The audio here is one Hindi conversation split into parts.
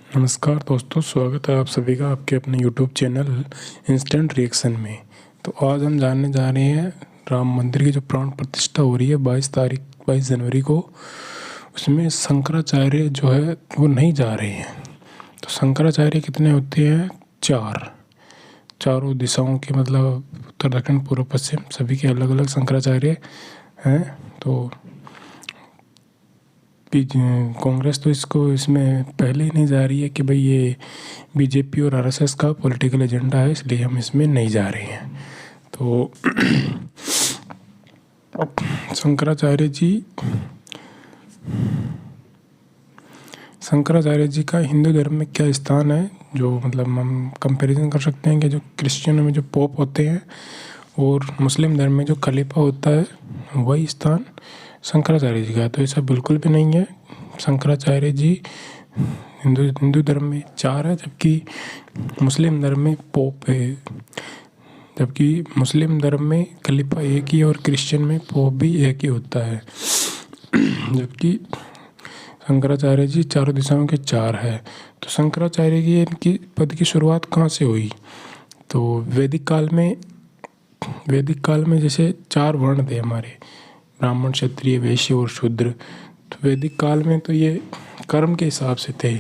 नमस्कार दोस्तों, स्वागत है आप सभी का आपके अपने यूट्यूब चैनल इंस्टेंट रिएक्शन में। तो आज हम जानने जा रहे हैं राम मंदिर की जो प्राण प्रतिष्ठा हो रही है 22 जनवरी को, उसमें शंकराचार्य जो है वो नहीं जा रहे हैं। तो शंकराचार्य कितने होते हैं? चारों दिशाओं के, मतलब उत्तर दक्षिण पूर्व पश्चिम सभी के अलग अलग शंकराचार्य हैं। तो कांग्रेस तो इसमें पहले ही नहीं जा रही है कि भाई ये बीजेपी और आरएसएस का पॉलिटिकल एजेंडा है, इसलिए हम इसमें नहीं जा रहे हैं। तो शंकराचार्य जी का हिंदू धर्म में क्या स्थान है, जो मतलब हम कंपैरिजन कर सकते हैं कि जो क्रिश्चियनों में जो पोप होते हैं और मुस्लिम धर्म में जो खलीफा होता है वही स्थान शंकराचार्य जी का। तो ऐसा बिल्कुल भी नहीं है। शंकराचार्य जी हिंदू धर्म में 4 है, जबकि मुस्लिम धर्म में पोप है। जबकि मुस्लिम धर्म में खलीफा एक ही और क्रिश्चियन में पोप भी एक ही होता है। जबकि शंकराचार्य जी चारों दिशाओं के 4 है। तो शंकराचार्य की इनकी पद की शुरुआत कहाँ से हुई? तो वैदिक काल में जैसे 4 वर्ण थे हमारे, ब्राह्मण, क्षत्रिय, वैश्य और शूद्र। तो वैदिक काल में तो ये कर्म के हिसाब से थे,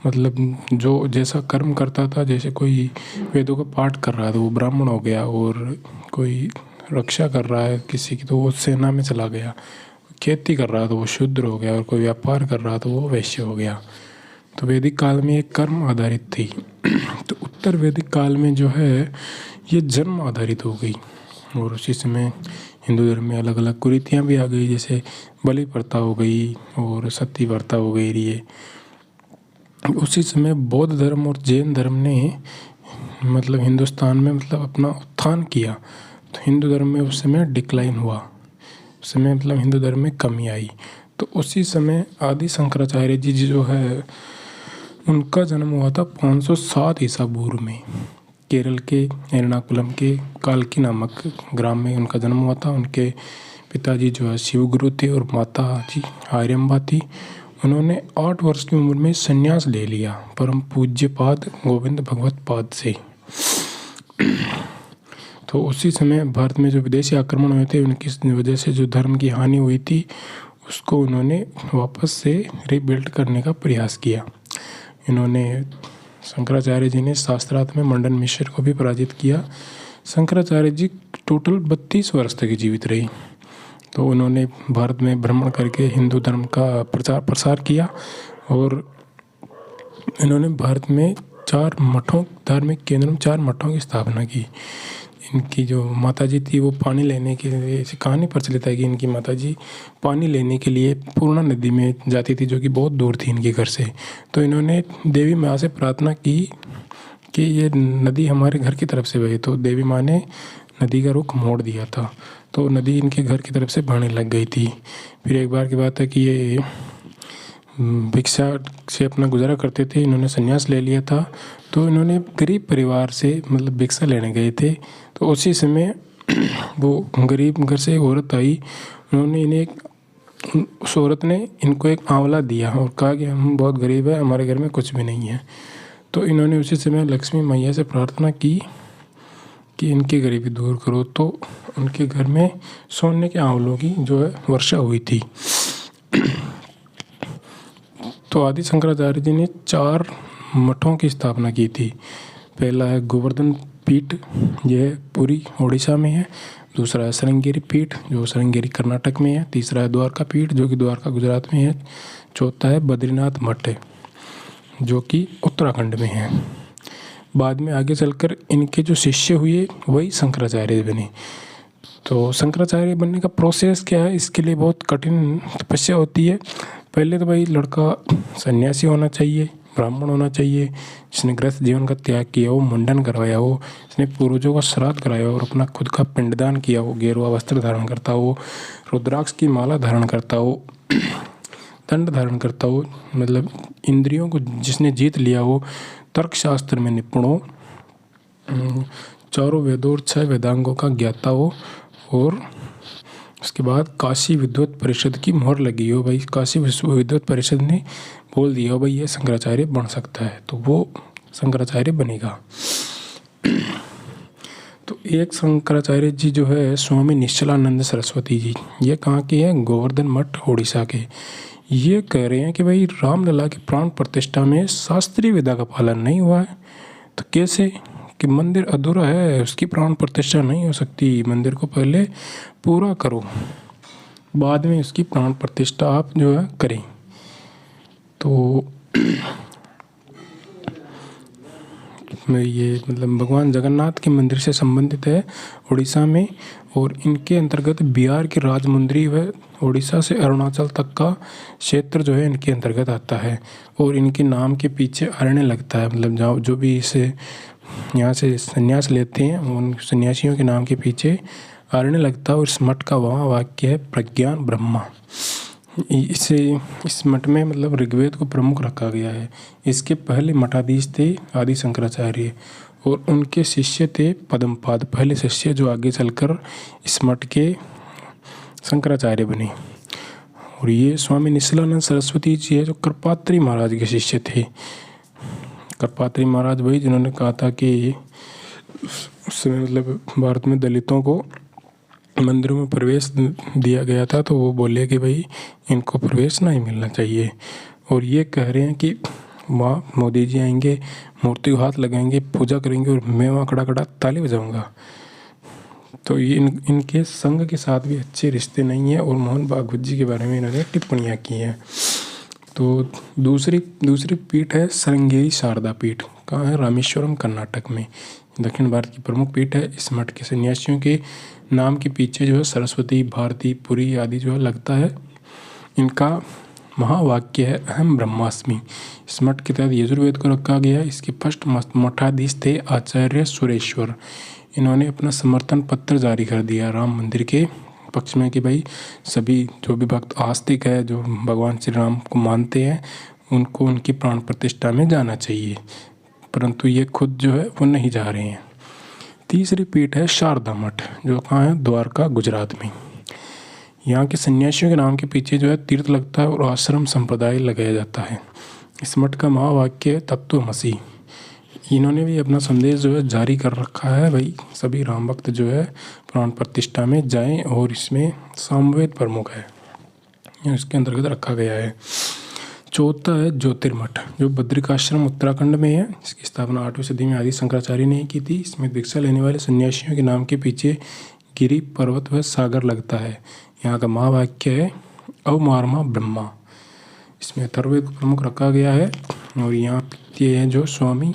मतलब जो जैसा कर्म करता था, जैसे कोई वेदों का पाठ कर रहा था वो ब्राह्मण हो गया, और कोई रक्षा कर रहा है किसी की तो वो सेना में चला गया, खेती कर रहा था वो शूद्र हो गया, और कोई व्यापार कर रहा था वो वैश्य हो गया। तो वैदिक काल में एक कर्म आधारित थी। तो उत्तर वैदिक काल में जो है ये जन्म आधारित हो गई, और उसी समय हिंदू धर्म में अलग अलग कुरीतियाँ भी आ गई, जैसे बलि प्रथा हो गई और सती प्रथा हो गई। ये उसी समय बौद्ध धर्म और जैन धर्म ने मतलब हिंदुस्तान में मतलब अपना उत्थान किया। तो हिंदू धर्म में उस समय डिक्लाइन हुआ, उस समय मतलब हिंदू धर्म में कमी आई। तो उसी समय आदि शंकराचार्य जी जो है उनका जन्म हुआ था 507 ईसा पूर्व में, केरल के एर्नाकुलम के कालकी नामक ग्राम में उनका जन्म हुआ था। उनके पिताजी जो है शिवगुरु थे और माता जी आर्यम्बा थी। उन्होंने 8 वर्ष की उम्र में संन्यास ले लिया परम पूज्यपाद गोविंद भगवत पाद से। तो उसी समय भारत में जो विदेशी आक्रमण हुए थे उनकी वजह से जो धर्म की हानि हुई थी उसको उन्होंने वापस से रीबिल्ड करने का प्रयास किया। इन्होंने शंकराचार्य जी ने शास्त्रार्थ में मंडन मिश्र को भी पराजित किया। शंकराचार्य जी टोटल 32 वर्ष तक जीवित रही। तो उन्होंने भारत में भ्रमण करके हिंदू धर्म का प्रचार प्रसार किया, और इन्होंने भारत में 4 मठों, धार्मिक केंद्रों में 4 मठों की स्थापना की। इनकी जो माताजी थी वो पानी लेने के लिए, ऐसी कहानी प्रचलित है कि इनकी माताजी पानी लेने के लिए पूर्णा नदी में जाती थी, जो कि बहुत दूर थी इनके घर से। तो इन्होंने देवी माँ से प्रार्थना की कि ये नदी हमारे घर की तरफ से बहे। तो देवी माँ ने नदी का रुख मोड़ दिया था, तो नदी इनके घर की तरफ से बहने लग गई थी। फिर एक बार की बात है कि ये भिक्षा से अपना गुजारा करते थे, इन्होंने संन्यास ले लिया था। तो इन्होंने गरीब परिवार से मतलब भिक्षा लेने गए थे। तो उसी समय वो गरीब घर से एक औरत आई, उन्होंने उस औरत ने इनको एक आंवला दिया और कहा कि हम बहुत गरीब है, हमारे घर में कुछ भी नहीं है। तो इन्होंने उसी समय लक्ष्मी मैया से प्रार्थना की कि इनकी गरीबी दूर करो। तो उनके घर में सोने के आंवलों की जो है वर्षा हुई थी। तो आदि शंकराचार्य जी ने 4 मठों की स्थापना की थी। पहला है गोवर्धन पीठ, यह पूरी उड़ीसा में है। दूसरा है श्रृंगेरी पीठ, जो श्रृंगेरी कर्नाटक में है। तीसरा है द्वारका पीठ, जो कि द्वारका गुजरात में है। चौथा है बद्रीनाथ मठ, जो कि उत्तराखंड में है। बाद में आगे चलकर इनके जो शिष्य हुए वही शंकराचार्य बने। तो शंकराचार्य बनने का प्रोसेस क्या है, इसके लिए बहुत कठिन तपस्या होती है। पहले तो भाई लड़का सन्यासी होना चाहिए, ब्राह्मण होना चाहिए, जिसने गृहस्थ जीवन का त्याग किया हो, मुंडन करवाया हो, जिसने पूर्वजों का श्राद्ध कराया हो और अपना खुद का पिंडदान किया हो, गेरुआ वस्त्र धारण करता हो, रुद्राक्ष की माला धारण करता हो, दंड धारण करता हो, मतलब इंद्रियों को जिसने जीत लिया हो, तर्कशास्त्र में निपुण हो, 4 वेदों और 6 वेदांगों का ज्ञाता हो, और उसके बाद काशी विद्वत परिषद की मोहर लगी हो। भाई काशी विद्वत परिषद ने बोल दिया हो भाई ये शंकराचार्य बन सकता है तो वो शंकराचार्य बनेगा। तो एक शंकराचार्य जी जो है स्वामी निश्चलानंद सरस्वती जी, ये कहाँ के हैं? गोवर्धन मठ उड़ीसा के। ये कह रहे हैं कि भाई रामलला की प्राण प्रतिष्ठा में शास्त्रीय विधा का पालन नहीं हुआ है। तो कैसे कि मंदिर अधूरा है, उसकी प्राण प्रतिष्ठा नहीं हो सकती। मंदिर को पहले पूरा करो, बाद में उसकी प्राण प्रतिष्ठा आप जो है करें। तो ये मतलब भगवान जगन्नाथ के मंदिर से संबंधित है उड़ीसा में, और इनके अंतर्गत बिहार की राजमुंद्री व उड़ीसा से अरुणाचल तक का क्षेत्र जो है इनके अंतर्गत आता है। और इनके नाम के पीछे अरण्य लगता है, मतलब जहाँ जो भी इसे यहाँ से संन्यास लेते हैं उन सन्यासियों के नाम के पीछे अरण्य लगता है। और इस मठ का वहाँ वाक्य है प्रज्ञान ब्रह्मा। इस मठ में मतलब ऋग्वेद को प्रमुख रखा गया है। इसके पहले मठाधीश थे आदि शंकराचार्य और उनके शिष्य थे पद्मपाद, पहले शिष्य जो आगे चलकर इस मठ के शंकराचार्य बने। और ये स्वामी निश्चलानंद सरस्वती जी है जो करपात्री महाराज के शिष्य थे। करपात्री महाराज वही जिन्होंने कहा था कि उस समय मतलब भारत में दलितों को मंदिरों में प्रवेश दिया गया था, तो वो बोले कि भाई इनको प्रवेश नहीं मिलना चाहिए। और ये कह रहे हैं कि वहाँ मोदी जी आएंगे, मूर्ति को हाथ लगाएंगे, पूजा करेंगे और मैं वहाँ खड़ा खड़ा ताली बजाऊंगा। तो ये इनके संघ के साथ भी अच्छे रिश्ते नहीं है। और मोहन भागवत जी के बारे में इन्होंने टिप्पणियाँ की हैं। तो दूसरी पीठ है श्रृंगेरी शारदा पीठ। कहाँ है? रामेश्वरम कर्नाटक में। दक्षिण भारत की प्रमुख पीठ है। इस मठ के सन्यासियों के नाम के पीछे जो है सरस्वती, भारती, पुरी आदि जो है लगता है। इनका महावाक्य है अहम ब्रह्मास्मि। इस मठ के तहत यजुर्वेद को रखा गया है। इसके फर्स्ट मठाधीश थे आचार्य सुरेश्वर। इन्होंने अपना समर्थन पत्र जारी कर दिया राम मंदिर के पक्ष में कि भाई सभी जो भी भक्त आस्तिक है, जो भगवान श्री राम को मानते हैं, उनको उनकी प्राण प्रतिष्ठा में जाना चाहिए। परंतु ये खुद जो है वो नहीं जा रहे हैं। तीसरी पीठ है शारदा मठ, जो कहाँ है? द्वारका, गुजरात में। यहाँ के सन्यासियों के नाम के पीछे जो है तीर्थ लगता है और आश्रम संप्रदाय लगाया जाता है। इस मठ का महावाक्य है तत्वमसि। इन्होंने भी अपना संदेश जो है जारी कर रखा है, भाई सभी राम भक्त जो है प्राण प्रतिष्ठा में जाएं। और इसमें सामवेद प्रमुख है, इसके अंतर्गत रखा गया है। चौथा है ज्योतिर्मठ, जो बद्रिकाश्रम उत्तराखंड में है। इसकी स्थापना 8वीं सदी में आदि शंकराचार्य ने की थी। इसमें दीक्षा लेने वाले सन्यासियों के नाम के पीछे गिरि, पर्वत व सागर लगता है। यहाँ का महावाक्य है अवमारमा ब्रह्मा। इसमें अथर्ववेद को प्रमुख रखा गया है। और यहाँ ये है जो स्वामी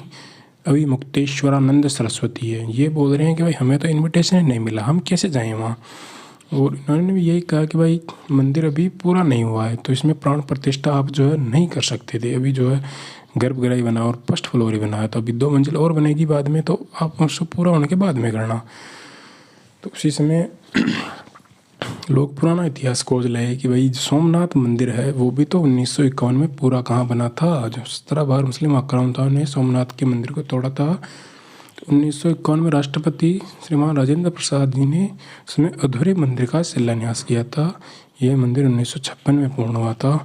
अभिमुक्तेश्वरानंद सरस्वती है। ये बोल रहे हैं कि भाई हमें तो इनविटेशन नहीं मिला, हम कैसे जाएं वहाँ। और इन्होंने भी यही कहा कि भाई मंदिर अभी पूरा नहीं हुआ है, तो इसमें प्राण प्रतिष्ठा आप जो है नहीं कर सकते थे। अभी जो है गर्भगृह ही बना और फर्स्ट फ्लोर ही बना है, तो अभी 2 मंजिल और बनेगी बाद में, तो आप उसको पूरा होने के बाद में करना। तो उसी समय लोग पुराना इतिहास खोज रहे कि भाई सोमनाथ मंदिर है वो भी तो 1951 में पूरा कहाँ बना था। जो 17 बार मुस्लिम आक्रामताओं ने सोमनाथ के मंदिर को तोड़ा था। 1951 में राष्ट्रपति श्रीमान राजेंद्र प्रसाद जी ने उसमें अधूरे मंदिर का शिलान्यास किया था। ये मंदिर 1956 में पूर्ण हुआ था।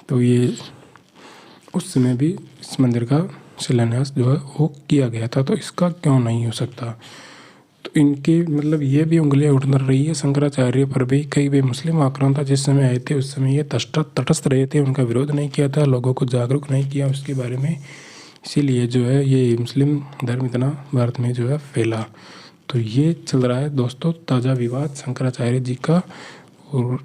तो ये उस समय भी इस मंदिर का शिलान्यास जो है वो किया गया था, तो इसका क्यों नहीं हो सकता। तो इनके मतलब ये भी उंगलियां उठ रही है शंकराचार्य पर भी। कई वे मुस्लिम आक्रांता जिस समय आए थे उस समय ये तटस्थ रहे थे, उनका विरोध नहीं किया था, लोगों को जागरूक नहीं किया उसके बारे में। इसीलिए जो है ये मुस्लिम धर्म इतना भारत में जो है फैला। तो ये चल रहा है दोस्तों ताज़ा विवाद शंकराचार्य जी का। और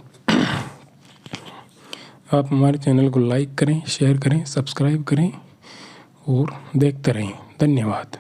आप हमारे चैनल को लाइक करें, शेयर करें, सब्सक्राइब करें और देखते रहें। धन्यवाद।